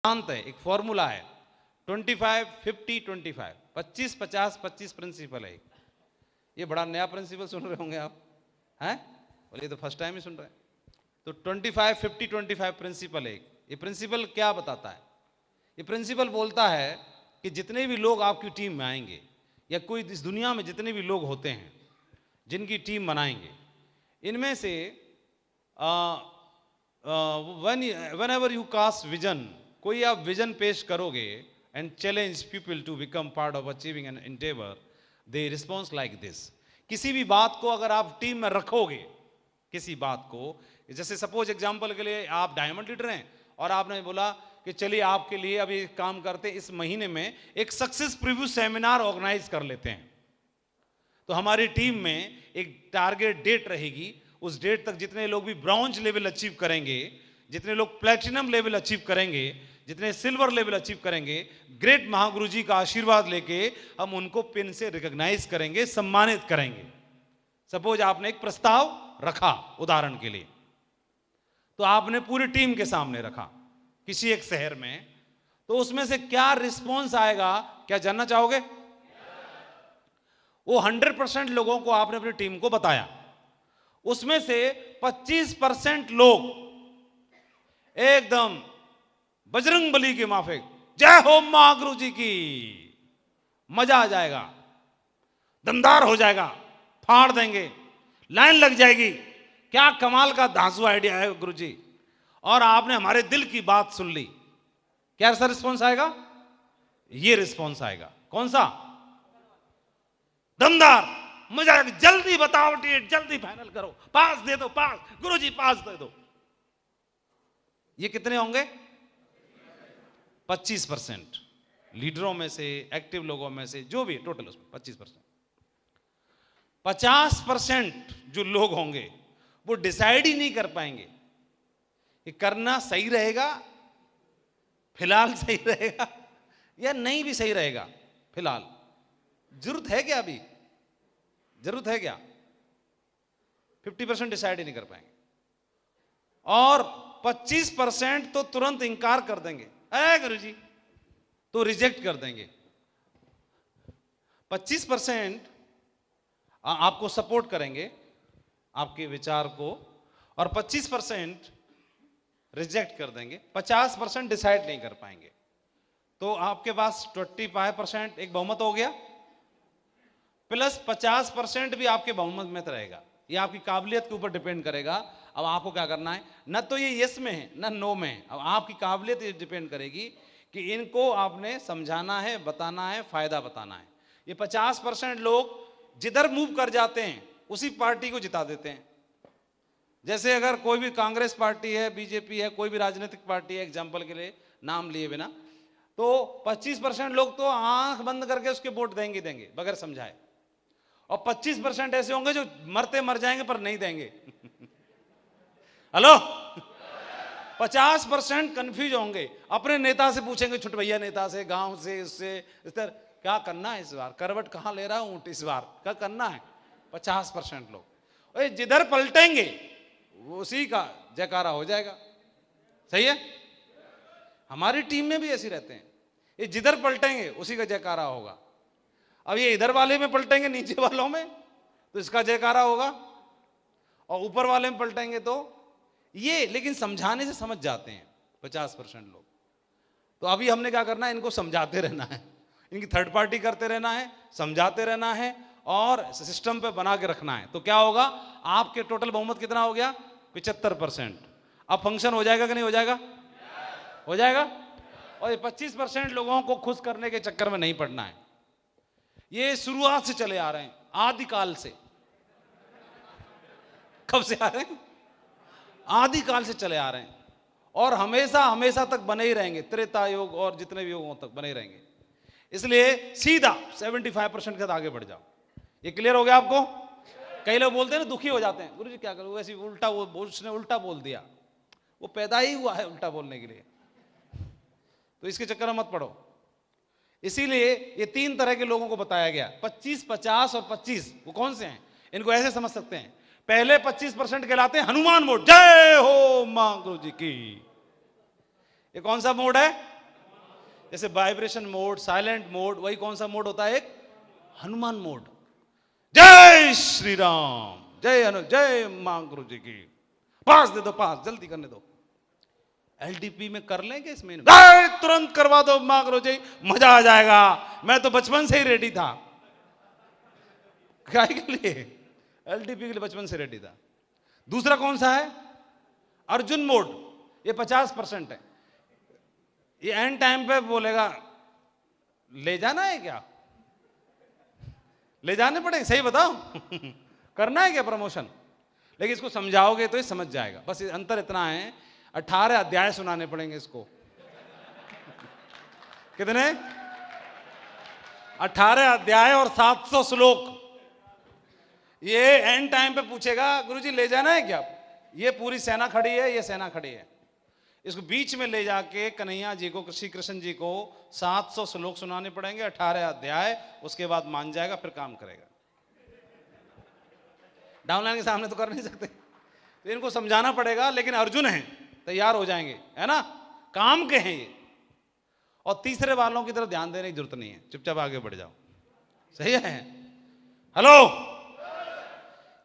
सिद्धांत है, एक फॉर्मूला है 25-50-25, 25-50-25 प्रिंसिपल है। ये बड़ा नया प्रिंसिपल सुन रहे होंगे आप, हैं? बोले ये तो फर्स्ट टाइम ही सुन रहे हैं। तो 25-50-25 प्रिंसिपल है। ये प्रिंसिपल क्या बताता है? ये प्रिंसिपल बोलता है कि जितने भी लोग आपकी टीम में आएंगे या कोई इस दुनिया में जितने भी लोग होते हैं जिनकी टीम बनाएंगे, इनमें से whenever you cast vision, कोई आप विजन पेश करोगे and challenge people to become part of achieving an endeavour, they response like this. किसी भी बात को अगर आप टीम में रखोगे, किसी बात को, जैसे सपोज एग्जांपल के लिए आप डायमंड लीडर हैं और आपने बोला कि चलिए आपके लिए अभी काम करते, इस महीने में एक सक्सेस प्रीव्यू सेमिनार ऑर्गेनाइज कर लेते हैं। तो हमारी टीम में एक टारगेट डेट रहेगी, उस डेट तक जितने लोग भी ब्रॉन्ज लेवल अचीव करेंगे, जितने लोग प्लैटिनम लेवल अचीव करेंगे, जितने सिल्वर लेवल अचीव करेंगे, ग्रेट महागुरु जी का आशीर्वाद लेके हम उनको पिन से रिकॉग्नाइज करेंगे, सम्मानित करेंगे। सपोज आपने एक प्रस्ताव रखा उदाहरण के लिए, तो आपने पूरी टीम के सामने रखा किसी एक शहर में, तो उसमें से क्या रिस्पॉन्स आएगा, क्या जानना चाहोगे? वो 100% लोगों को आपने अपनी टीम को बताया, उसमें से 25% लोग एकदम बजरंग बली के माफिक जय हो महागुरु जी की, मजा आ जाएगा, दमदार हो जाएगा, फाड़ देंगे, लाइन लग जाएगी, क्या कमाल का धांसू आइडिया है गुरु जी, और आपने हमारे दिल की बात सुन ली। क्या सा रिस्पॉन्स आएगा? ये रिस्पॉन्स आएगा। कौन सा? दमदार, मजा आएगा, जल्दी बताओ डेट, जल्दी फाइनल करो, पास दे दो, पास गुरु जी पास दे दो। ये कितने होंगे? 25% लीडरों में से, एक्टिव लोगों में से, जो भी टोटल उसमें 25%। 50% जो लोग होंगे वो डिसाइड ही नहीं कर पाएंगे कि करना सही रहेगा, फिलहाल सही रहेगा या नहीं भी सही रहेगा, फिलहाल जरूरत है क्या, अभी जरूरत है क्या। 50% डिसाइड ही नहीं कर पाएंगे और 25% तो तुरंत इंकार कर देंगे, अरे गुरुजी, तो रिजेक्ट कर देंगे। 25% आपको सपोर्ट करेंगे, आपके विचार को, और 25% रिजेक्ट कर देंगे, 50% डिसाइड नहीं कर पाएंगे। तो आपके पास 25% एक बहुमत हो गया, प्लस 50% भी आपके बहुमत में रहेगा। ये आपकी काबिलियत के ऊपर डिपेंड करेगा। अब आपको क्या करना है, न तो ये यस में है न नो में है, अब आपकी काबिलियत ये डिपेंड करेगी कि इनको आपने समझाना है, बताना है, फायदा बताना है। ये 50% लोग जिधर मूव कर जाते हैं उसी पार्टी को जिता देते हैं। जैसे अगर कोई भी कांग्रेस पार्टी है, बीजेपी है, कोई भी राजनीतिक पार्टी है, एग्जाम्पल के लिए नाम लिए बिना, तो 25% लोग तो आंख बंद करके उसके वोट देंगे देंगे बगैर समझाए, और 25% ऐसे होंगे जो मरते मर जाएंगे पर नहीं देंगे। हेलो, 50% कंफ्यूज होंगे, अपने नेता से पूछेंगे, छुट भैया नेता से, गांव से, इससे, इस तरह, क्या करना है इस बार, करवट कहां ले रहा हूं इस बार, क्या करना है। 50% लोग जिधर पलटेंगे उसी का जयकारा हो जाएगा। सही है? हमारी टीम में भी ऐसे रहते हैं, ये जिधर पलटेंगे उसी का जयकारा होगा। अब ये इधर वाले में पलटेंगे, नीचे वालों में, तो इसका जयकारा होगा, और ऊपर वाले में पलटेंगे तो ये, लेकिन समझाने से समझ जाते हैं 50% लोग। तो अभी हमने क्या करना है, इनको समझाते रहना है, इनकी थर्ड पार्टी करते रहना है, समझाते रहना है और सिस्टम पे बना के रखना है। तो क्या होगा, आपके टोटल बहुमत कितना हो गया? 75%। अब फंक्शन हो जाएगा कि नहीं हो जाएगा? हो जाएगा। और ये 25% लोगों को खुश करने के चक्कर में नहीं पड़ना है। ये शुरुआत से चले आ रहे हैं, आदिकाल से। कब से आ रहे हैं? आदिकाल से चले आ रहे हैं, और हमेशा हमेशा तक बने ही रहेंगे, त्रेता युग और जितने भी युगों तक बने ही रहेंगे। इसलिए सीधा 75% के साथ आगे बढ़ जाओ। ये क्लियर हो गया आपको? कई लोग बोलते हैं ना, दुखी हो जाते हैं, गुरु जी क्या करूं, वैसे उल्टा, वो उसने उल्टा बोल दिया, वो पैदा ही हुआ है उल्टा बोलने के लिए, तो इसके चक्कर में मत पड़ो। इसीलिए ये 3 तरह के लोगों को बताया गया, 25, 50 और 25। वो कौन से हैं? इनको ऐसे समझ सकते हैं, पहले 25% कहलाते हैं हनुमान मोड, जय हो मां गुरु जी की। ये कौन सा मोड है? जैसे वाइब्रेशन मोड, साइलेंट मोड, वही कौन सा मोड होता है? एक हनुमान मोड। जय श्री राम, जय मां गुरु जी की, पास दे दो, पास जल्दी करने दो। एलडीपी में कर लेंगे इसमें, तुरंत करवा दो मां गुरु जी, मजा आ जाएगा। मैं तो बचपन से ही रेडी था। क्या के लिए? एलडीपी के लिए बचपन से रेडी था। दूसरा कौन सा है? अर्जुन मोड। ये 50% है। ये एंड टाइम पे बोलेगा ले जाना है क्या, ले जाने पड़ेंगे, सही बताओ करना है क्या प्रमोशन? लेकिन इसको समझाओगे तो ये समझ जाएगा। बस अंतर इतना है, 18 अध्याय सुनाने पड़ेंगे इसको। कितने? 18 अध्याय और 700 श्लोक। ये एंड टाइम पे पूछेगा गुरुजी ले जाना है क्या? ये पूरी सेना खड़ी है, ये सेना खड़ी है, इसको बीच में ले जाके कन्हैया जी को, श्री कृष्ण जी को 700 श्लोक सुनाने पड़ेंगे, 18 अध्याय। उसके बाद मान जाएगा, फिर काम करेगा। डाउनलाइन के सामने तो कर नहीं सकते, तो इनको समझाना पड़ेगा। लेकिन अर्जुन है, तैयार हो जाएंगे, है ना, काम के हैं ये। और तीसरे वालों की तरफ ध्यान देने की जरूरत नहीं है, चुपचाप आगे बढ़ जाओ। सही है? हेलो,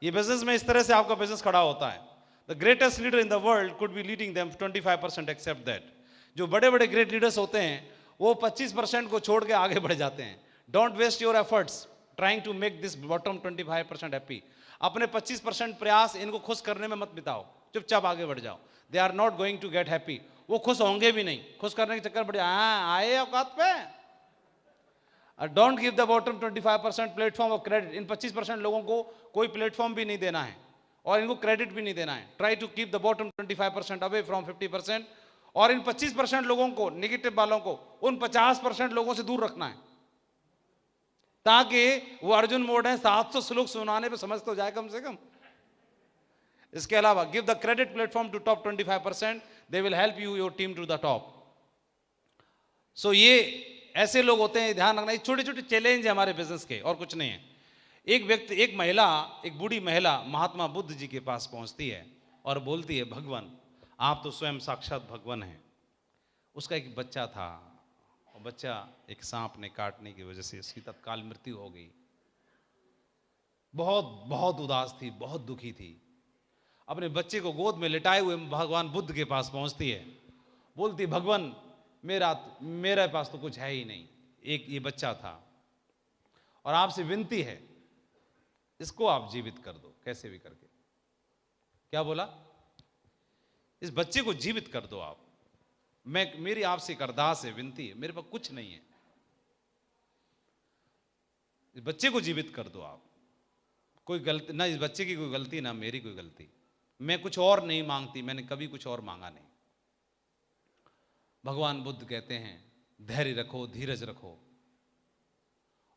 ये बिजनेस में इस तरह से आपका बिजनेस खड़ा होता है। The greatest leader in the world could be leading them 25% except that. जो बड़े बड़े ग्रेट लीडर्स होते हैं वो 25% को छोड़ के आगे बढ़ जाते हैं। Don't waste your efforts trying to make this bottom 25% happy. अपने 25% प्रयास इनको खुश करने में मत बिताओ, चुपचाप आगे बढ़ जाओ। They are not going to get happy. वो खुश होंगे भी नहीं, खुश करने के चक्कर बढ़ आए औकात पे। Don't give the bottom 25% platform of credit. इन 25% लोगों को कोई प्लेटफॉर्म भी नहीं देना है और इनको क्रेडिट भी नहीं देना है। Try to keep the bottom 25% away from 50%। और इन 25% लोगों को, नेगेटिव वालों को, उन 50% लोगों से दूर रखना है, ताकि वो अर्जुन मोड है, 700 श्लोक सुनाने पे समझ तो जाए कम से कम। इसके अलावा give the credit platform to top 25%, they will help you your team to the top. So ये ऐसे लोग होते हैं, ध्यान रखना। छोटे छोटे चैलेंज है हमारे बिजनेस के, और कुछ नहीं है। एक व्यक्ति, एक महिला, एक बूढ़ी महिला महात्मा बुद्ध जी के पास पहुंचती है और बोलती है, भगवान आप तो स्वयं साक्षात भगवान हैं। उसका एक बच्चा था, और बच्चा एक सांप ने काटने की वजह से उसकी तत्काल मृत्यु हो गई। बहुत बहुत उदास थी, बहुत दुखी थी। अपने बच्चे को गोद में लिटाए हुए भगवान बुद्ध के पास पहुंचती है, बोलती, भगवान मेरे पास तो कुछ है ही नहीं, एक ये बच्चा था, और आपसे विनती है इसको आप जीवित कर दो, कैसे भी करके। क्या बोला? इस बच्चे को जीवित कर दो आप, मेरी आपसे एक अरदास है, विनती है, मेरे पास कुछ नहीं है, इस बच्चे को जीवित कर दो आप। कोई गलती ना, इस बच्चे की कोई गलती ना मेरी कोई गलती, मैं कुछ और नहीं मांगती, मैंने कभी कुछ और मांगा नहीं। भगवान बुद्ध कहते हैं, धैर्य रखो, धीरज रखो,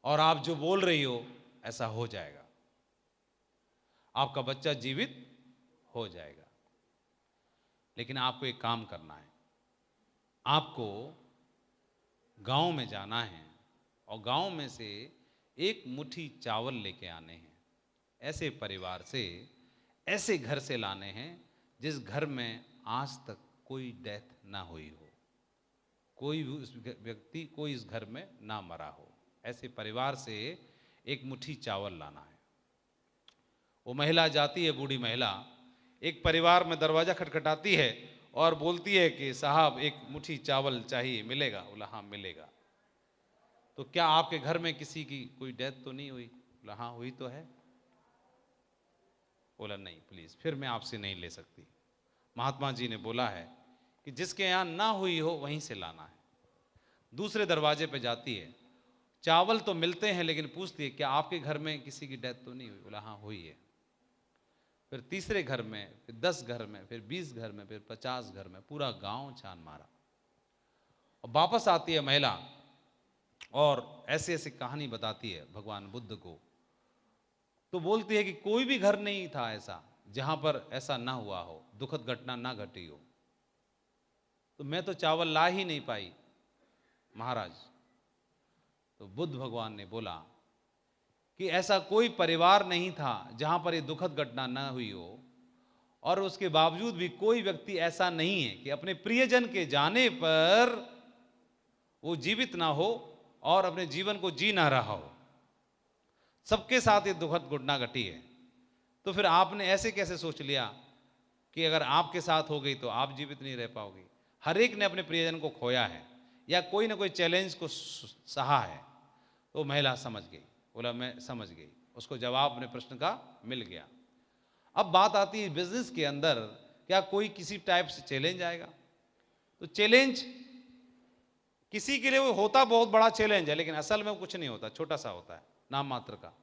और आप जो बोल रही हो ऐसा हो जाएगा, आपका बच्चा जीवित हो जाएगा। लेकिन आपको एक काम करना है, आपको गांव में जाना है और गांव में से एक मुट्ठी चावल लेके आने हैं, ऐसे परिवार से, ऐसे घर से लाने हैं जिस घर में आज तक कोई डेथ ना हुई हो, कोई व्यक्ति कोई इस घर में ना मरा हो। ऐसे परिवार से एक मुट्ठी चावल लाना है। वो महिला जाती है, बूढ़ी महिला, एक परिवार में दरवाजा खटखटाती है और बोलती है कि साहब एक मुट्ठी चावल चाहिए, मिलेगा? बोला हाँ मिलेगा। तो क्या आपके घर में किसी की कोई डेथ तो नहीं हुई? बोला हाँ हुई तो है। बोला नहीं प्लीज, फिर मैं आपसे नहीं ले सकती। महात्मा जी ने बोला है कि जिसके यहाँ ना हुई हो वहीं से लाना है। दूसरे दरवाजे पे जाती है, चावल तो मिलते हैं, लेकिन पूछती है क्या आपके घर में किसी की डेथ तो नहीं हुई? बोला हाँ हुई है। फिर तीसरे घर में, फिर 10 घर में, फिर 20 घर में, फिर 50 घर में, पूरा गांव छान मारा। और वापस आती है महिला और ऐसी ऐसी कहानी बताती है भगवान बुद्ध को। तो बोलती है कि कोई भी घर नहीं था ऐसा जहां पर ऐसा ना हुआ हो, दुखद घटना ना घटी हो। तो मैं तो चावल ला ही नहीं पाई महाराज। तो बुद्ध भगवान ने बोला कि ऐसा कोई परिवार नहीं था जहां पर ये दुखद घटना ना हुई हो, और उसके बावजूद भी कोई व्यक्ति ऐसा नहीं है कि अपने प्रियजन के जाने पर वो जीवित ना हो और अपने जीवन को जी ना रहा हो, सबके साथ ये दुखद घटना घटी है, तो फिर आपने ऐसे कैसे सोच लिया कि अगर आपके साथ हो गई तो आप जीवित नहीं रह पाओगे? हर एक ने अपने प्रियजन को खोया है या कोई ना कोई चैलेंज को सहा है। तो महिला समझ गई, बोला मैं समझ गई, उसको जवाब अपने प्रश्न का मिल गया। अब बात आती है बिजनेस के अंदर, क्या कोई किसी टाइप से चैलेंज आएगा? तो चैलेंज किसी के लिए वो होता बहुत बड़ा चैलेंज है, लेकिन असल में वो कुछ नहीं होता, छोटा सा होता है, नाम मात्र का।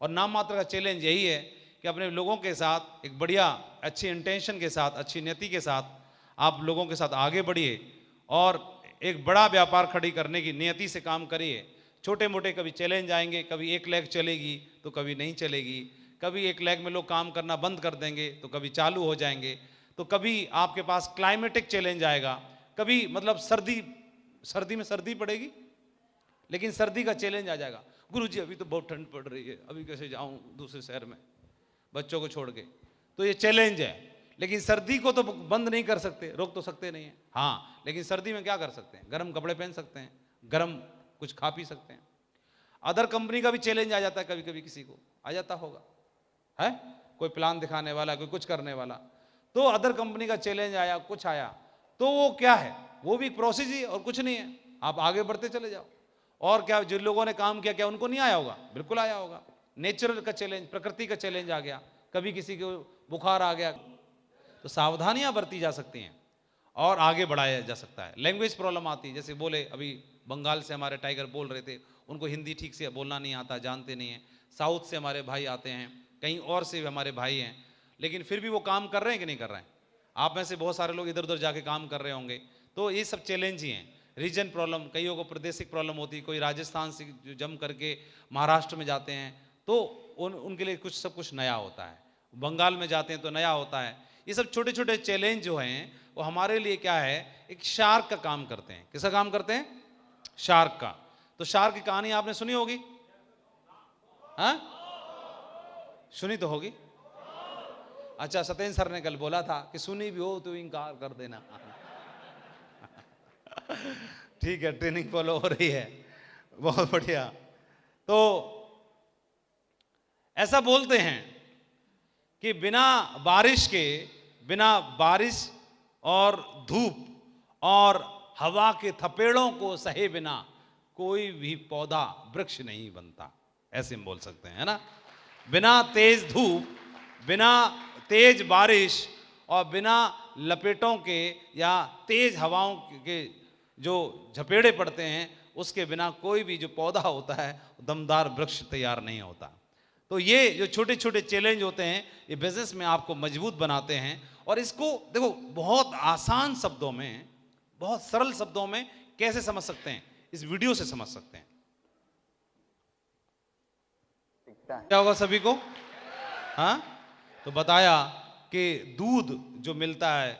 और नाम मात्र का चैलेंज यही है कि अपने लोगों के साथ एक बढ़िया अच्छी इंटेंशन के साथ, अच्छी नीति के साथ आप लोगों के साथ आगे बढ़िए और एक बड़ा व्यापार खड़ी करने की नियति से काम करिए। छोटे मोटे कभी चैलेंज आएंगे, कभी 1 लाख चलेगी तो कभी नहीं चलेगी, कभी 1 लाख में लोग काम करना बंद कर देंगे तो कभी चालू हो जाएंगे, तो कभी आपके पास क्लाइमेटिक चैलेंज आएगा, कभी मतलब सर्दी में सर्दी पड़ेगी लेकिन सर्दी का चैलेंज आ जाएगा, गुरुजी अभी तो बहुत ठंड पड़ रही है, अभी कैसे जाऊं दूसरे शहर में बच्चों को छोड़ के। तो ये चैलेंज है, लेकिन सर्दी को तो बंद नहीं कर सकते, रोक तो सकते नहीं है। हाँ, लेकिन सर्दी में क्या कर सकते हैं? गर्म कपड़े पहन सकते हैं, गर्म कुछ खा पी सकते हैं। अदर कंपनी का भी चैलेंज आ जाता है, कभी कभी किसी को आ जाता होगा, है कोई प्लान दिखाने वाला, कोई कुछ करने वाला, तो अदर कंपनी का चैलेंज आया, कुछ आया, तो वो क्या है? वो भी प्रोसेस ही और कुछ नहीं है, आप आगे बढ़ते चले जाओ। और क्या जिन लोगों ने काम किया क्या उनको नहीं आया होगा? बिल्कुल आया होगा। नेचुरल का चैलेंज, प्रकृति का चैलेंज आ गया, कभी किसी को बुखार आ गया, तो सावधानियां बरती जा सकती हैं और आगे बढ़ाया जा सकता है। लैंग्वेज प्रॉब्लम आती है, जैसे बोले अभी बंगाल से हमारे टाइगर बोल रहे थे, उनको हिंदी ठीक से बोलना नहीं आता, जानते नहीं हैं। साउथ से हमारे भाई आते हैं, कहीं और से भी हमारे भाई हैं, लेकिन फिर भी वो काम कर रहे हैं कि नहीं कर रहे हैं? आप में से बहुत सारे लोग इधर उधर जाके काम कर रहे होंगे, तो ये सब चैलेंज ही हैं। रीजन प्रॉब्लम, कईयों को प्रादेशिक प्रॉब्लम होती है, कोई राजस्थान से जम करके महाराष्ट्र में जाते हैं तो उनके लिए कुछ सब कुछ नया होता है, बंगाल में जाते हैं तो नया होता है। ये सब छोटे छोटे चैलेंज जो हैं वो हमारे लिए क्या है, एक शार्क का काम करते हैं। किसका काम करते हैं? शार्क का। तो शार्क की कहानी आपने सुनी होगी, हाँ सुनी तो होगी। अच्छा, सत्येंद्र सर ने कल बोला था कि सुनी भी हो तो इनकार कर देना। ठीक है, ट्रेनिंग फॉलो हो रही है, बहुत बढ़िया। तो ऐसा बोलते हैं कि बिना बारिश और धूप और हवा के थपेड़ों को सहे बिना कोई भी पौधा वृक्ष नहीं बनता, ऐसे हम बोल सकते हैं, है ना। बिना तेज धूप, बिना तेज बारिश और बिना लपेटों के या तेज हवाओं के जो झपेड़े पड़ते हैं, उसके बिना कोई भी जो पौधा होता है दमदार वृक्ष तैयार नहीं होता। तो ये जो छोटे छोटे चैलेंज होते हैं, ये बिजनेस में आपको मजबूत बनाते हैं। और इसको देखो, बहुत आसान शब्दों में, बहुत सरल शब्दों में कैसे समझ सकते हैं, इस वीडियो से समझ सकते हैं। क्या होगा सभी को? हाँ, तो बताया कि दूध जो मिलता है,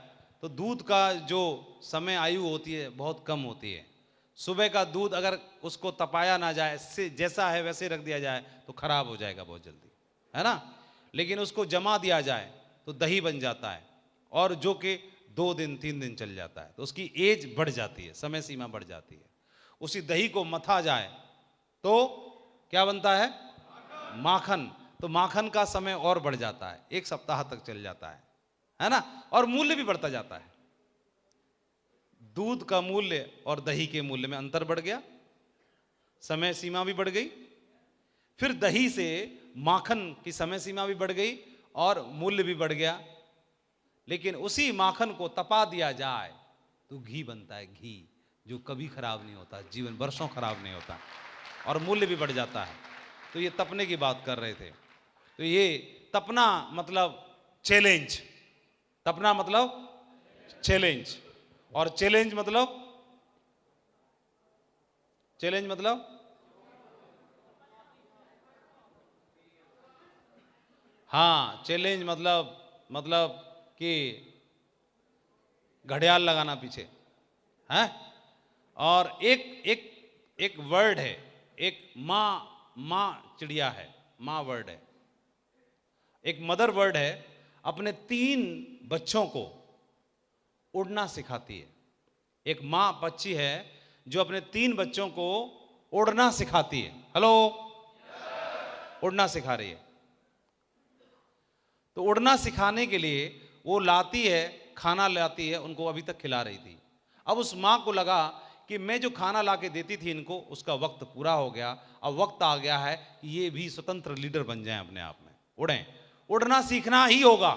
तो दूध का जो समय आयु होती है बहुत कम होती है। सुबह का दूध अगर उसको तपाया ना जाए, से जैसा है वैसे रख दिया जाए तो खराब हो जाएगा बहुत जल्दी, है ना। लेकिन उसको जमा दिया जाए तो दही बन जाता है, और जो कि 2 दिन 3 दिन चल जाता है, तो उसकी एज बढ़ जाती है, समय सीमा बढ़ जाती है। उसी दही को मथा जाए तो क्या बनता है? माखन। तो माखन का समय और बढ़ जाता है, 1 सप्ताह तक चल जाता है ना। और मूल्य भी बढ़ता जाता है। दूध का मूल्य और दही के मूल्य में अंतर बढ़ गया, समय सीमा भी बढ़ गई। फिर दही से माखन की समय सीमा भी बढ़ गई और मूल्य भी बढ़ गया। लेकिन उसी माखन को तपा दिया जाए तो घी बनता है, घी जो कभी खराब नहीं होता, जीवन वर्षों खराब नहीं होता, और मूल्य भी बढ़ जाता है। तो ये तपने की बात कर रहे थे। तो ये तपना मतलब चैलेंज, तपना मतलब चैलेंज, और चैलेंज मतलब हाँ, चैलेंज मतलब कि घड़ियाल लगाना पीछे है। और एक वर्ड है, एक माँ चिड़िया है, माँ वर्ड है, एक मदर वर्ड है, अपने 3 बच्चों को उड़ना सिखाती है। एक माँ पक्षी है जो अपने 3 बच्चों को उड़ना सिखाती है। हेलो, उड़ना सिखा रही है। तो उड़ना सिखाने के लिए वो लाती है, खाना लाती है, उनको अभी तक खिला रही थी। अब उस माँ को लगा कि मैं जो खाना ला के देती थी इनको, उसका वक्त पूरा हो गया, अब वक्त आ गया है कि ये भी स्वतंत्र लीडर बन जाएं, अपने आप में उड़ें। उड़ना सीखना ही होगा।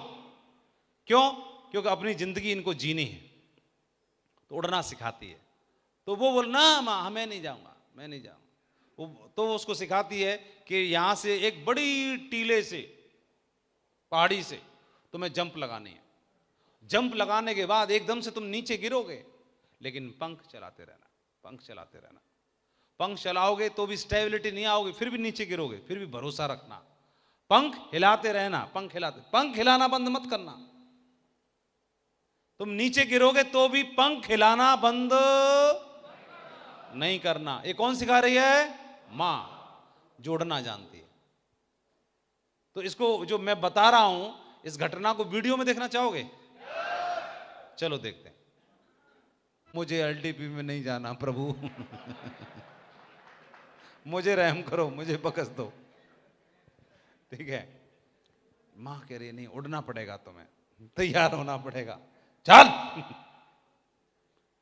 क्यों? क्योंकि अपनी जिंदगी इनको जीनी है। तो उड़ना सिखाती है। तो वो बोल, ना माँ, मैं नहीं जाऊंगा, मैं नहीं जाऊंगा। तो उसको सिखाती है कि यहां से एक बड़ी टीले से, पहाड़ी से तुम्हें जंप लगानी है। जंप लगाने के बाद एकदम से तुम नीचे गिरोगे, लेकिन पंख चलाते रहना, पंख चलाते रहना। पंख चलाओगे तो भी स्टेबिलिटी नहीं आओगे, फिर भी नीचे गिरोगे, फिर भी भरोसा रखना। पंख हिलाते रहना, पंख हिलाते, पंख हिलाना बंद मत करना। तुम नीचे गिरोगे तो भी पंख हिलाना बंद नहीं करना। ये कौन सिखा रही है? मां, जो उड़ना जानती है। तो इसको जो मैं बता रहा हूं, इस घटना को वीडियो में देखना चाहोगे? चलो देखते हैं। मुझे एलटीपी में नहीं जाना प्रभु मुझे रहम करो, मुझे बख्श दो। ठीक है, मां कह रही है, नहीं, उड़ना पड़ेगा, तुम्हें तैयार होना पड़ेगा, चल।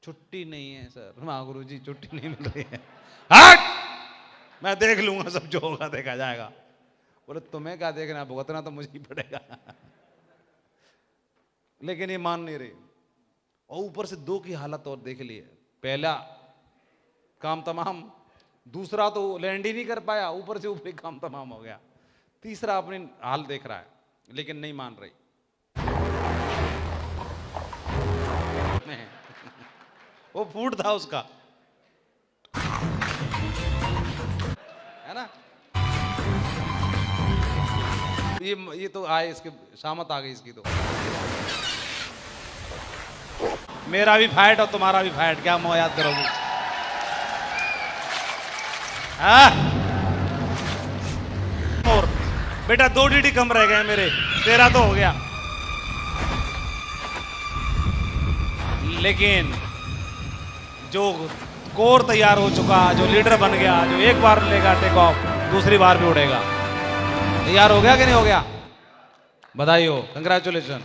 छुट्टी नहीं है सर, महागुरु जी छुट्टी नहीं मिल रही है। हट, मैं देख लूंगा, सब जो होगा देखा जाएगा। बोले, तुम्हें क्या देखना, भुगतना तो मुझे ही पड़ेगा लेकिन ये मान नहीं रही। और ऊपर से 2 की हालत और देख लिए। पहला काम तमाम, दूसरा तो लैंड ही नहीं कर पाया, ऊपर से ऊपर काम तमाम हो गया। तीसरा अपनी हाल देख रहा है, लेकिन नहीं मान रही वो फूट था उसका, है ना। ये तो आए, इसके शामत आ गई इसकी। तो मेरा भी फाइट और तुम्हारा भी फाइट, क्या मोह याद करोगे? और बेटा 2 डीडी कम रह गए मेरे, 13 तो हो गया। लेकिन जो कोर तैयार हो चुका, जो लीडर बन गया, जो एक बार लेगा टेक ऑफ, दूसरी बार भी उड़ेगा। तैयार हो गया कि नहीं हो गया? बधाई हो, कंग्रेचुलेशन।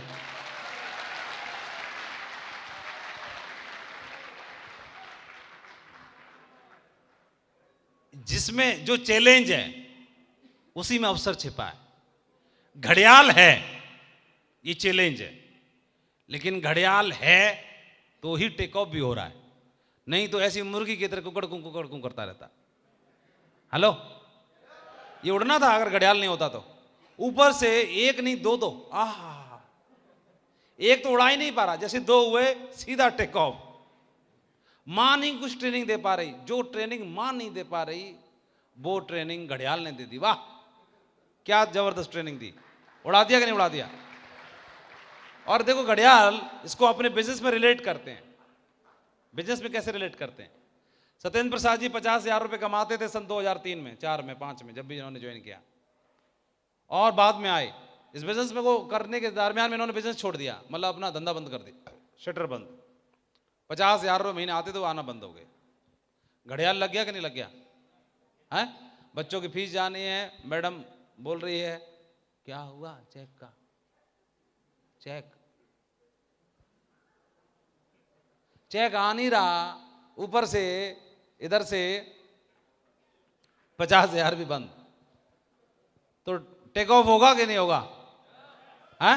जिसमें जो चैलेंज है, उसी में अवसर छिपा है। घड़ियाल है, ये चैलेंज है, लेकिन घड़ियाल है तो ही टेक ऑफ भी हो रहा है, नहीं तो ऐसी मुर्गी की तरह कुकड़ कुकड़ करता रहता। हेलो, ये उड़ना था अगर घड़ियाल नहीं होता तो। ऊपर से 1 नहीं 2 2, एक तो उड़ा ही नहीं पा रहा, जैसे 2 हुए सीधा टेक ऑफ। मां नहीं कुछ ट्रेनिंग दे पा रही, जो ट्रेनिंग मां नहीं दे पा रही वो ट्रेनिंग घड़ियाल ने दे दी। वाह, क्या जबरदस्त ट्रेनिंग दी। उड़ा दिया कि नहीं उड़ा दिया? और देखो, घड़ियाल इसको अपने बिजनेस में रिलेट करते हैं। बिजनेस में कैसे रिलेट करते हैं? सत्येंद्र प्रसाद जी 50,000 रुपए कमाते थे सन 2003 में, 4 में, 5 में, जब भी इन्होंने ज्वाइन किया, और बाद में आए इस बिजनेस में। वो करने के दरमियान में इन्होंने बिजनेस छोड़ दिया, मतलब अपना धंधा बंद कर दिया, शटर बंद। 50,000 रुपये महीने आते तो आना बंद हो गए। घड़ियाल लग गया कि नहीं लग गया? है, बच्चों की फीस जानी है, मैडम बोल रही है क्या हुआ चेक का, चेक आ नहीं रहा, ऊपर से इधर से 50,000 भी बंद। तो टेक ऑफ होगा कि नहीं होगा? है?